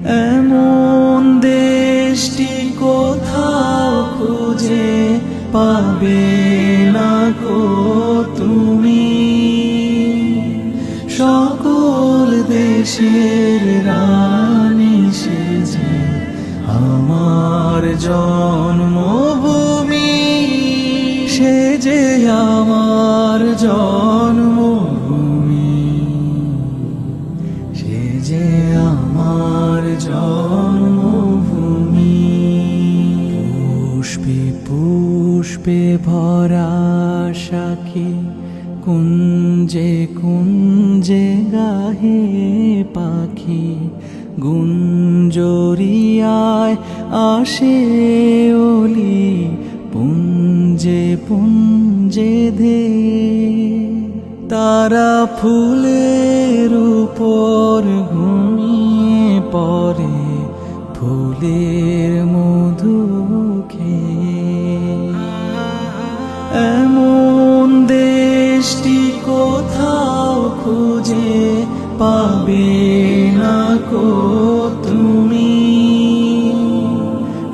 এমন দেশটি কোথাও খুঁজে পাবে না গো তুমি। সকল দেশের রানী সেজে আমার জন্মভূমি, সে যে আমার জন্মভূমি, সে যে আমার জন্মভূমি। পুষ্পে পুষ্পে ভরা শাখে কুঞ্জে কুঞ্জে গাহে পাখি, গুঞ্জরিয়ায় আসে ওলি পুঞ্জে পুঞ্জে ধে। তারা ফুলের উপর ঘুমিয়ে পড়ে ফুলের মধু খেয়ে। এমন দেশটি কোথাও খুঁজে পাবে না গো তুমি।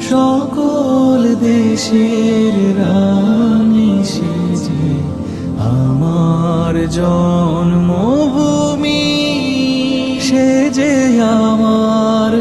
সকল দেশের রানী সেজে আমার জন্মভূমি, সে যে আমার